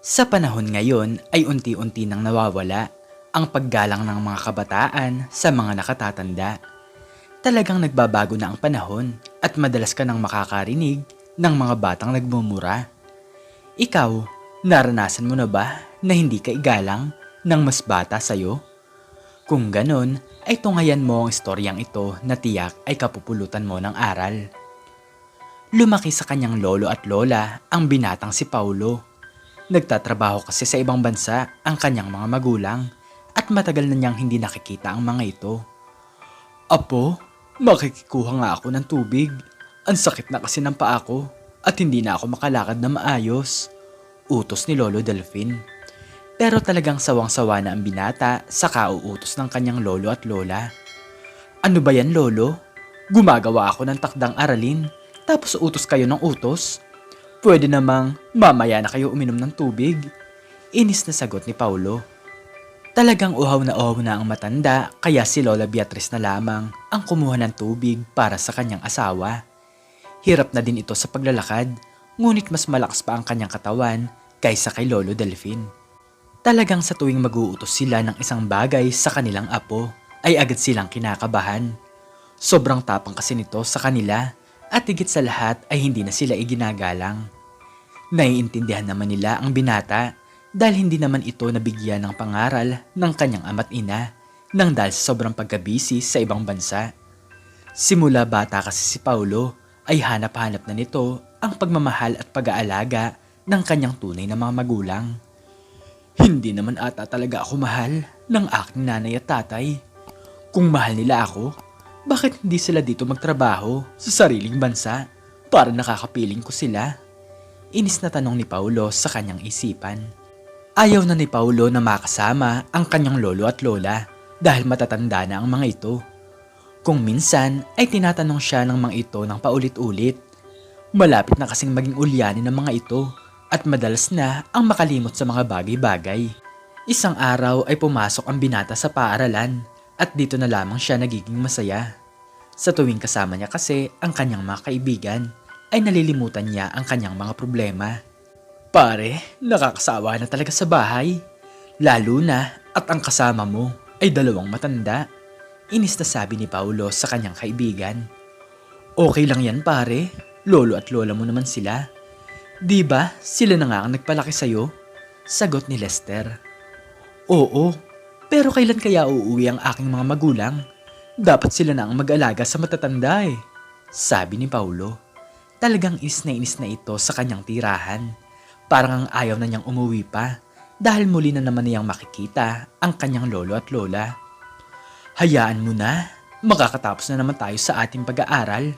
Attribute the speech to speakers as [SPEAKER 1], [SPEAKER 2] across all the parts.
[SPEAKER 1] Sa panahon ngayon ay unti-unti nang nawawala ang paggalang ng mga kabataan sa mga nakatatanda. Talagang nagbabago na ang panahon at madalas ka nang makakarinig ng mga batang nagmumura. Ikaw, naranasan mo na ba na hindi ka igalang ng mas bata sa'yo? Kung ganon, ay tunghayan mo ang istoryang ito na tiyak ay kapupulutan mo ng aral. Lumaki sa kanyang lolo at lola ang binatang si Paulo. Nagtatrabaho kasi sa ibang bansa ang kanyang mga magulang at matagal na niyang hindi nakikita ang mga ito. Apo, makikikuha nga ako ng tubig. Ang sakit na kasi ng paa ko at hindi na ako makalakad na maayos. Utos ni Lolo Delfin. Pero talagang sawang-sawa na ang binata sa kauutos ng kanyang lolo at lola. Ano ba yan, lolo? Gumagawa ako ng takdang aralin tapos utos kayo ng utos? Pwede namang mamaya na kayo uminom ng tubig. Inis na sagot ni Paulo. Talagang uhaw na ang matanda kaya si Lola Beatriz na lamang ang kumuha ng tubig para sa kanyang asawa. Hirap na din ito sa paglalakad, ngunit mas malakas pa ang kanyang katawan kaysa kay Lolo Delfin. Talagang sa tuwing mag-uutos sila ng isang bagay sa kanilang apo, ay agad silang kinakabahan. Sobrang tapang kasi nito sa kanila at higit sa lahat ay hindi na sila iginagalang. Naiintindihan naman nila ang binata dahil hindi naman ito nabigyan ng pangaral ng kanyang ama't ina nang dahil sa sobrang pagkabisi sa ibang bansa. Simula bata kasi si Paulo ay hanap-hanap na nito ang pagmamahal at pag-aalaga ng kanyang tunay na mga magulang. Hindi naman ata talaga ako mahal ng aking nanay at tatay. Kung mahal nila ako, bakit hindi sila dito magtrabaho sa sariling bansa para nakakapiling ko sila? Inis na tanong ni Paulo sa kanyang isipan. Ayaw na ni Paulo na makasama ang kanyang lolo at lola dahil matatanda na ang mga ito. Kung minsan ay tinatanong siya ng mga ito ng paulit-ulit. Malapit na kasing maging ulyanin ng mga ito at madalas na ang makalimot sa mga bagay-bagay. Isang araw ay pumasok ang binata sa paaralan at dito na lamang siya nagiging masaya. Sa tuwing kasama niya kasi ang kanyang mga kaibigan, ay nalilimutan niya ang kanyang mga problema. Pare, nakakasawa na talaga sa bahay. Lalo na at ang kasama mo ay dalawang matanda. Inis na sabi ni Paulo sa kanyang kaibigan. Okay lang yan pare, lolo at lola mo naman sila. Di ba sila na nga ang nagpalaki sa'yo? Sagot ni Lester. Oo, pero kailan kaya uuwi ang aking mga magulang? Dapat sila na ang mag-alaga sa matatanda eh. Sabi ni Paulo. Talagang inis na ito sa kanyang tirahan. Parang ang ayaw na niyang umuwi pa dahil muli na naman niyang makikita ang kanyang lolo at lola. Hayaan mo na, makakatapos na naman tayo sa ating pag-aaral.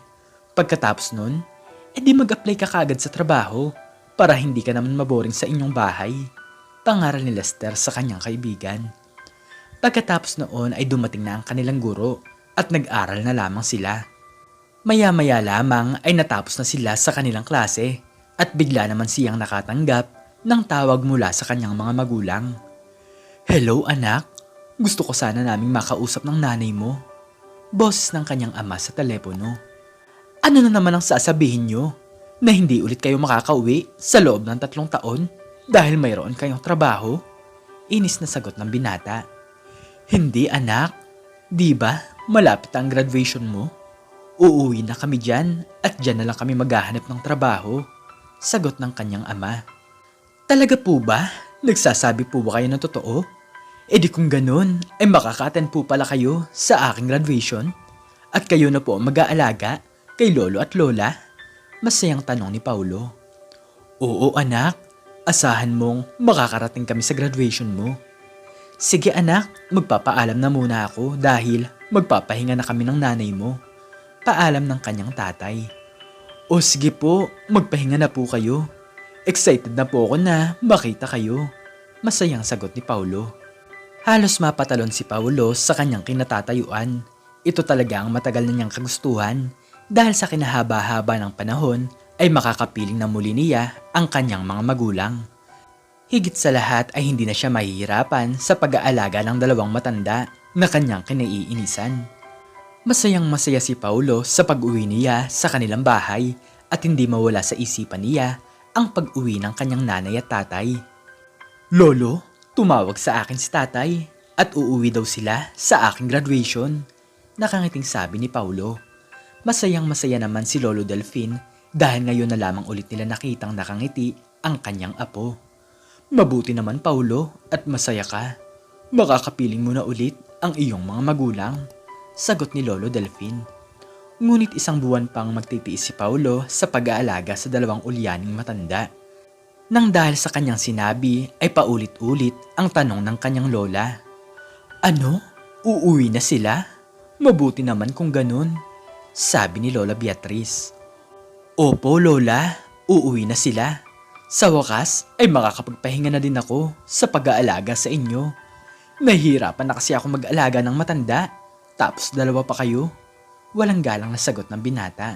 [SPEAKER 1] Pagkatapos nun, edi mag-apply ka kagad sa trabaho para hindi ka naman maboring sa inyong bahay. Pangaral ni Lester sa kanyang kaibigan. Pagkatapos noon ay dumating na ang kanilang guro at nag-aral na lamang sila. Maya-maya lamang ay natapos na sila sa kanilang klase at bigla naman siyang nakatanggap ng tawag mula sa kanyang mga magulang. Hello anak, gusto ko sana naming makausap ng nanay mo. Boses ng kanyang ama sa telepono. Ano na naman ang sasabihin nyo? Na hindi ulit kayo makakauwi sa loob ng 3 taon dahil mayroon kayong trabaho? Inis na sagot ng binata. Hindi anak, di ba malapit ang graduation mo? Uuwi na kami dyan at dyan na lang kami maghahanap ng trabaho. Sagot ng kanyang ama. Talaga po ba? Nagsasabi po ba kayo ng totoo? E di kung ganun, ay makaka-attend po pala kayo sa aking graduation? At kayo na po ang mag-aalaga kay lolo at lola? Masayang tanong ni Paulo. Oo anak, asahan mong makakarating kami sa graduation mo. Sige anak, magpapaalam na muna ako dahil magpapahinga na kami ng nanay mo. Paalam ng kanyang tatay. O sige po, magpahinga na po kayo. Excited na po ako na makita kayo. Masayang sagot ni Paulo. Halos mapatalon si Paulo sa kanyang kinatatayuan. Ito talaga ang matagal na niyang kagustuhan dahil sa kinahaba-haba ng panahon ay makakapiling na muli niya ang kanyang mga magulang. Higit sa lahat ay hindi na siya mahihirapan sa pag-aalaga ng dalawang matanda na kanyang kinaiinisan. Masayang-masaya si Paulo sa pag-uwi niya sa kanilang bahay at hindi mawala sa isipan niya ang pag-uwi ng kanyang nanay at tatay. Lolo, tumawag sa akin si tatay at uuwi daw sila sa aking graduation. Nakangiting sabi ni Paulo. Masayang masaya naman si Lolo Delfin dahil ngayon na lamang ulit nila nakitang nakangiti ang kanyang apo. Mabuti naman Paulo at masaya ka. Makakapiling mo na ulit ang iyong mga magulang, sagot ni Lolo Delfin. Ngunit isang buwan pang magtitiis si Paulo sa pag-aalaga sa dalawang ulyaning matanda. Nang dahil sa kanyang sinabi ay paulit-ulit ang tanong ng kanyang lola. Ano? Uuwi na sila? Mabuti naman kung ganun, sabi ni Lola Beatriz. Opo Lola, uuwi na sila. Sa wakas ay makakapagpahinga na din ako sa pag-aalaga sa inyo. Nahihirapan na kasi ako mag-alaga ng matanda, tapos dalawa pa kayo. Walang galang na sagot ng binata.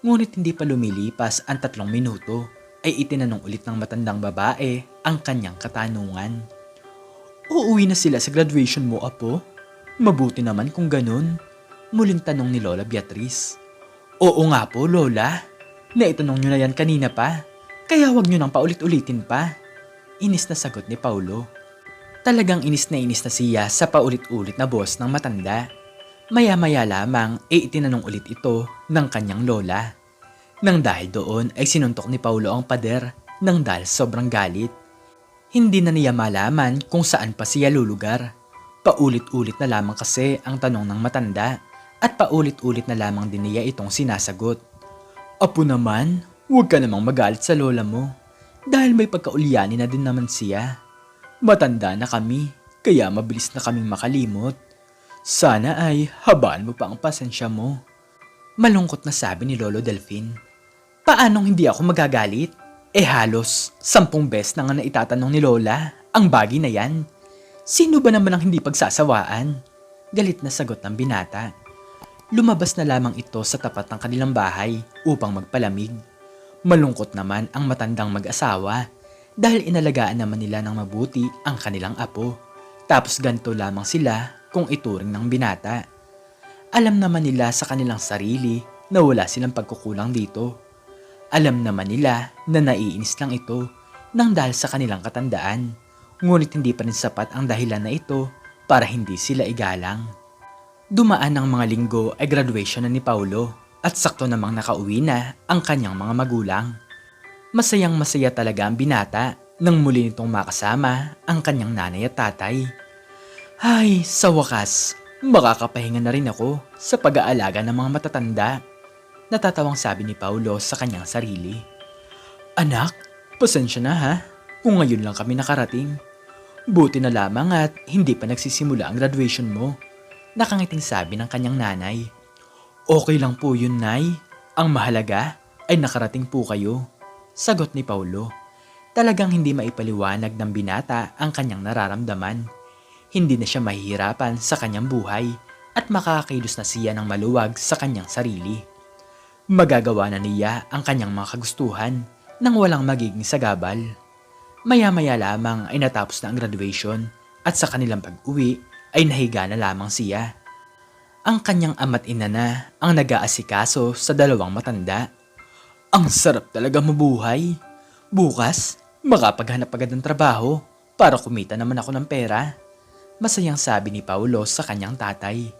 [SPEAKER 1] Ngunit hindi pa lumilipas ang 3 minuto ay itinanong ulit ng matandang babae ang kanyang katanungan. Uuwi na sila sa graduation mo, apo? Mabuti naman kung ganun, muling tanong ni Lola Beatriz. Oo nga po, Lola. Naitanong nyo na yan kanina pa, kaya wag nyo nang paulit-ulitin pa. Inis na sagot ni Paulo. Talagang inis na siya sa paulit-ulit na boss ng matanda. Maya-maya lamang ay itinanong ulit ito ng kanyang lola. Nang dahil doon ay sinuntok ni Paulo ang pader nang dahil sobrang galit. Hindi na niya malaman kung saan pa siya lulugar. Paulit-ulit na lamang kasi ang tanong ng matanda at paulit-ulit na lamang din niya itong sinasagot. Apo naman, huwag ka namang magalit sa lola mo dahil may pagkauliani na din naman siya. Matanda na kami, kaya mabilis na kaming makalimot. Sana ay habaan mo pa ang pasensya mo. Malungkot na sabi ni Lolo Delfin. Paanong hindi ako magagalit? Halos 10 beses na nga na itatanong ni Lola ang bagay na yan. Sino ba naman ang hindi pagsasawaan? Galit na sagot ng binata. Lumabas na lamang ito sa tapat ng kanilang bahay upang magpalamig. Malungkot naman ang matandang mag-asawa dahil inalagaan naman nila ng mabuti ang kanilang apo. Tapos ganito lamang sila kung ituring ng binata. Alam naman nila sa kanilang sarili na wala silang pagkukulang dito. Alam naman nila na naiinis lang ito nang dahil sa kanilang katandaan. Ngunit hindi pa rin sapat ang dahilan na ito para hindi sila igalang. Dumaan ang mga linggo ay graduation na ni Paulo at sakto namang nakauwi na ang kanyang mga magulang. Masayang masaya talaga ang binata nang muli nitong makasama ang kanyang nanay at tatay. Ay, sa wakas, makakapahinga na rin ako sa pag-aalaga ng mga matatanda. Natatawang sabi ni Paulo sa kanyang sarili. Anak, pasensya na ha, kung ngayon lang kami nakarating. Buti na lamang at hindi pa nagsisimula ang graduation mo. Nakangiting sabi ng kanyang nanay. Okay lang po yun, Nay. Ang mahalaga ay nakarating po kayo, sagot ni Paulo. Talagang hindi maipaliwanag ng binata ang kanyang nararamdaman. Hindi na siya mahihirapan sa kanyang buhay at makakakilos na siya ng maluwag sa kanyang sarili. Magagawa na niya ang kanyang mga kagustuhan nang walang magiging sagabal. Maya-maya lamang ay natapos na ang graduation at sa kanilang pag-uwi ay nahiga na lamang siya. Ang kanyang ama't ina na ang nag-aasikaso sa dalawang matanda. Ang sarap talaga mabuhay. Bukas, makapaghanap agad ng trabaho para kumita naman ako ng pera. Masayang sabi ni Paulo sa kanyang tatay.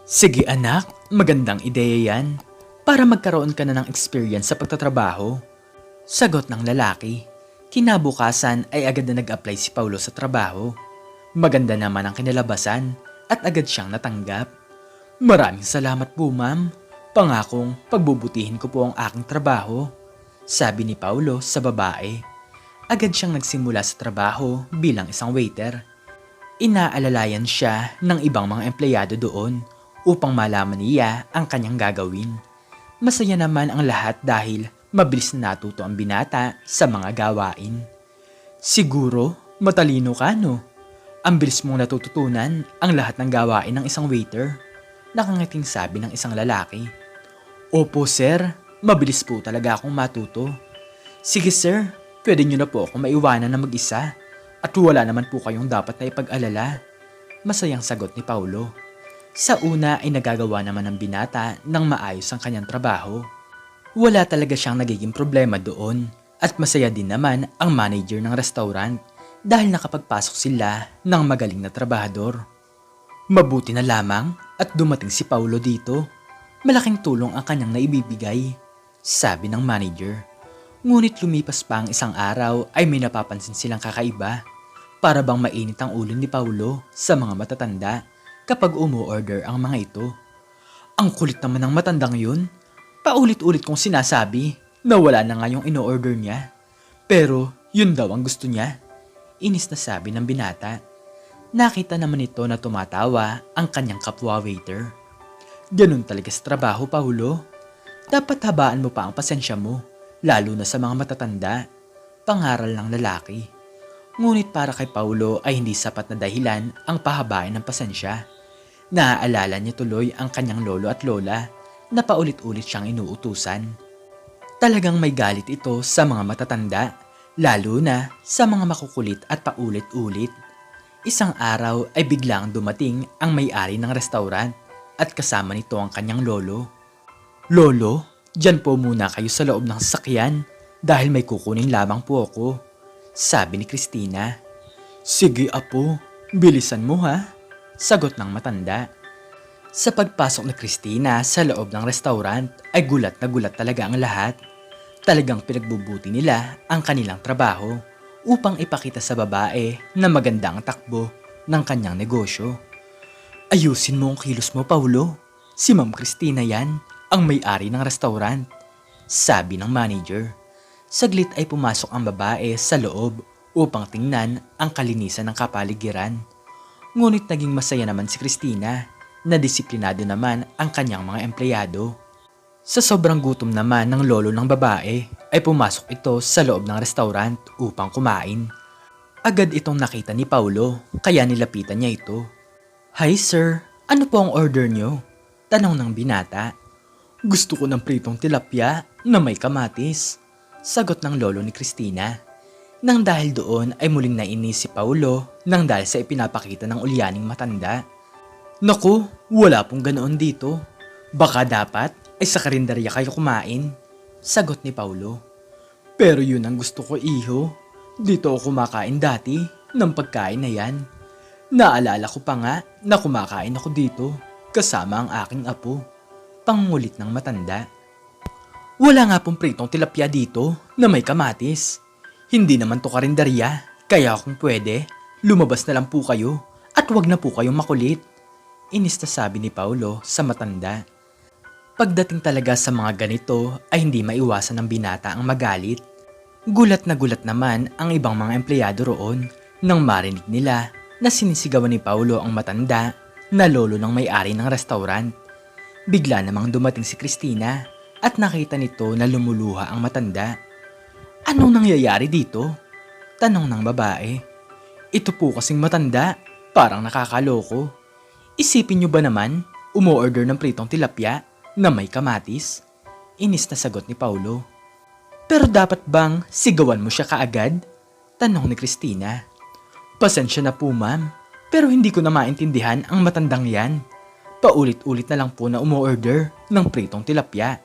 [SPEAKER 1] Sige anak, magandang ideya yan. Para magkaroon ka na ng experience sa pagtatrabaho. Sagot ng lalaki. Kinabukasan ay agad na nag-apply si Paulo sa trabaho. Maganda naman ang kinalabasan at agad siyang natanggap. Maraming salamat po ma'am. Pangakong pagbubutihin ko po ang aking trabaho, sabi ni Paulo sa babae. Agad siyang nagsimula sa trabaho bilang isang waiter. Inaalalayan siya ng ibang mga empleyado doon upang malaman niya ang kanyang gagawin. Masaya naman ang lahat dahil mabilis na natuto ang binata sa mga gawain. Siguro, matalino ka no? Ang bilis mong natututunan ang lahat ng gawain ng isang waiter. Nakangiting sabi ng isang lalaki. Opo sir, mabilis po talaga akong matuto. Sige sir, pwede nyo na po akong maiwanan na mag-isa at wala naman po kayong dapat na ipag-alala. Masayang sagot ni Paulo. Sa una ay nagagawa naman ng binata ng maayos ang kanyang trabaho. Wala talaga siyang nagiging problema doon at masaya din naman ang manager ng restaurant dahil nakapagpasok sila ng magaling na trabahador. Mabuti na lamang at dumating si Paulo dito. Malaking tulong ang kanyang naibibigay, sabi ng manager. Ngunit lumipas pa ang isang araw ay may napapansin silang kakaiba. Para bang mainit ang ulo ni Paulo sa mga matatanda kapag umu-order ang mga ito. Ang kulit naman ng matandang yun. Paulit-ulit kong sinasabi na wala na nga yung ino-order niya. Pero yun daw ang gusto niya. Inis na sabi ng binata. Nakita naman ito na tumatawa ang kanyang kapwa waiter. Ganun talaga sa trabaho, Paulo. Dapat habaan mo pa ang pasensya mo, lalo na sa mga matatanda. Pangaral ng lalaki. Ngunit para kay Paulo ay hindi sapat na dahilan ang pahabain ng pasensya. Naaalala niya tuloy ang kanyang lolo at lola na paulit-ulit siyang inuutusan. Talagang may galit ito sa mga matatanda, lalo na sa mga makukulit at paulit-ulit. Isang araw ay biglang dumating ang may-ari ng restaurant at kasama nito ang kanyang lolo. Lolo, dyan po muna kayo sa loob ng sasakyan dahil may kukunin lamang po ako, sabi ni Christina. Sige apo, bilisan mo ha, sagot ng matanda. Sa pagpasok ni Christina sa loob ng restaurant ay gulat na gulat talaga ang lahat. Talagang pinagbubuti nila ang kanilang trabaho upang ipakita sa babae na maganda ang takbo ng kanyang negosyo. Ayusin mo ang kilos mo, Paulo. Si Ma'am Christina yan, ang may-ari ng restaurant, sabi ng manager. Saglit ay pumasok ang babae sa loob upang tingnan ang kalinisan ng kapaligiran. Ngunit naging masaya naman si Christina na disiplinado naman ang kanyang mga empleyado. Sa sobrang gutom naman ng lolo ng babae ay pumasok ito sa loob ng restaurant upang kumain. Agad itong nakita ni Paulo kaya nilapitan niya ito. Hi sir, ano po ang order niyo? Tanong ng binata. Gusto ko ng pritong tilapia na may kamatis, sagot ng lolo ni Christina. Nang dahil doon ay muling nainis si Paulo nang dahil sa ipinapakita ng ulyaning matanda. Naku, wala pong ganoon dito. Baka dapat ay sa karinderya kayo kumain, sagot ni Paulo. Pero yun ang gusto ko, iho. Dito ako kumakain dati ng pagkain na yan. Naalala ko pa nga na kumakain ako dito kasama ang aking apo. Pangungulit ng matanda. Wala nga pong pritong tilapia dito na may kamatis. Hindi naman to karinderya, kaya kung pwede, lumabas na lang po kayo at wag na po kayong makulit. Inis na sabi ni Paulo sa matanda. Pagdating talaga sa mga ganito ay hindi maiwasan ng binata ang magalit. Gulat naman ang ibang mga empleyado roon nang marinig nila na sinisigawan ni Paulo ang matanda na lolo ng may-ari ng restaurant. Bigla namang dumating si Christina at nakita nito na lumuluha ang matanda. Anong nangyayari dito? Tanong ng babae. Ito po kasing matanda, parang nakakaloko. Isipin niyo ba naman, umu-order ng pritong tilapia na may kamatis? Inis na sagot ni Paulo. Pero dapat bang sigawan mo siya kaagad? Tanong ni Christina. Pasensya na po ma'am, pero hindi ko na maintindihan ang matandang yan. Paulit-ulit na lang po na umu-order ng pritong tilapia.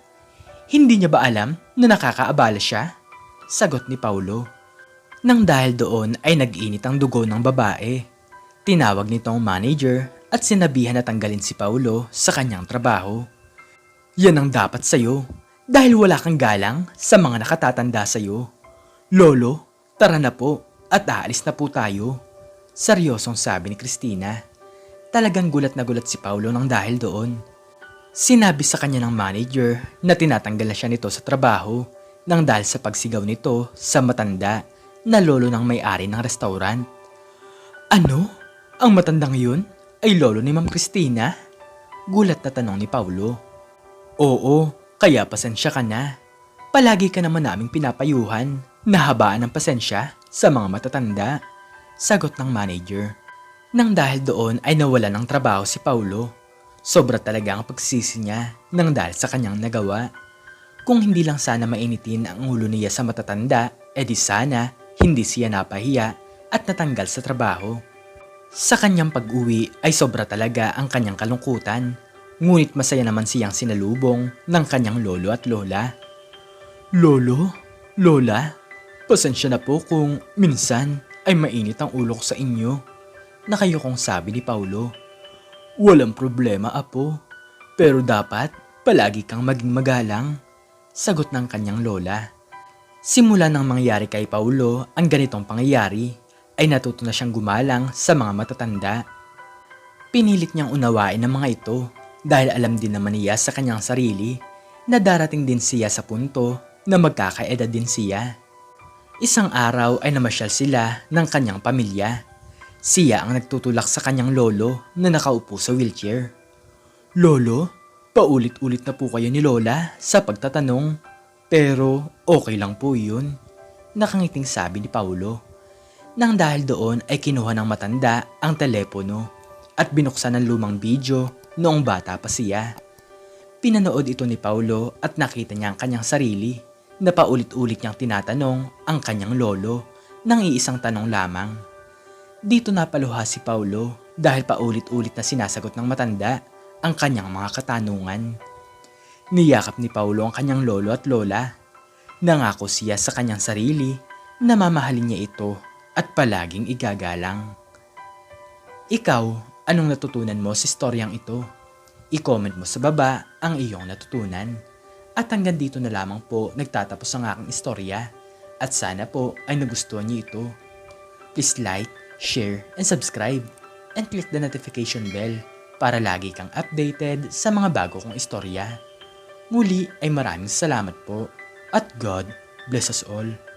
[SPEAKER 1] Hindi niya ba alam na nakakaabala siya? Sagot ni Paulo. Nang dahil doon ay nag-init ang dugo ng babae. Tinawag nito ang manager at sinabihan na tanggalin si Paulo sa kanyang trabaho. Yan ang dapat sa'yo dahil wala kang galang sa mga nakatatanda sa'yo. Lolo, tara na po at aalis na po tayo. Seryosong sabi ni Christina. Talagang gulat na gulat si Paulo nang dahil doon. Sinabi sa kanya ng manager na tinatanggal na siya nito sa trabaho nang dahil sa pagsigaw nito sa matanda na lolo ng may-ari ng restaurant. Ano? Ang matandang yun ay lolo ni Ma'am Christina? Gulat na tanong ni Paulo. Oo, kaya pasensya ka na. Palagi ka naman naming pinapayuhan na habaan ng pasensya sa mga matatanda, sagot ng manager. Nang dahil doon ay nawala ng trabaho si Paulo. Sobra talaga ang pagsisi niya nang dahil sa kanyang nagawa. Kung hindi lang sana mainitin ang ulo niya sa matatanda, edi sana hindi siya napahiya at natanggal sa trabaho. Sa kanyang pag-uwi ay sobra talaga ang kanyang kalungkutan, ngunit masaya naman siyang sinalubong ng kanyang lolo at lola. Lolo, lola, pasensya na po kung minsan ay mainit ang ulo ko sa inyo. Nakayukong sabi ni Paulo. Walang problema, apo. Pero dapat palagi kang maging magalang. Sagot ng kanyang lola. Simula nang mangyari kay Paulo ang ganitong pangyayari, ay natuto na siyang gumalang sa mga matatanda. Pinilit niyang unawain ang mga ito dahil alam din naman niya sa kanyang sarili na darating din siya sa punto na magkakaedad din siya. Isang araw ay namasyal sila ng kanyang pamilya. Siya ang nagtutulak sa kanyang lolo na nakaupo sa wheelchair. Lolo, paulit-ulit na po kayo ni Lola sa pagtatanong. Pero okay lang po yun. Nakangiting sabi ni Paulo. Nang dahil doon ay kinuha ng matanda ang telepono at binuksan ang lumang video noong bata pa siya. Pinanood ito ni Paulo at nakita niya ang kanyang sarili na paulit-ulit niyang tinatanong ang kanyang lolo ng iisang tanong lamang. Dito napaluha si Paulo dahil paulit-ulit na sinasagot ng matanda ang kanyang mga katanungan. Niyakap ni Paulo ang kanyang lolo at lola. Nangako siya sa kanyang sarili na mamahalin niya ito at palaging igagalang. Ikaw, anong natutunan mo sa istoryang ito? I-comment mo sa baba ang iyong natutunan. At hanggang dito na lamang po nagtatapos ang aking istorya. At sana po ay nagustuhan niyo ito. Please like, share, and subscribe. And click the notification bell para lagi kang updated sa mga bago kong istorya. Muli ay maraming salamat po. At God bless us all.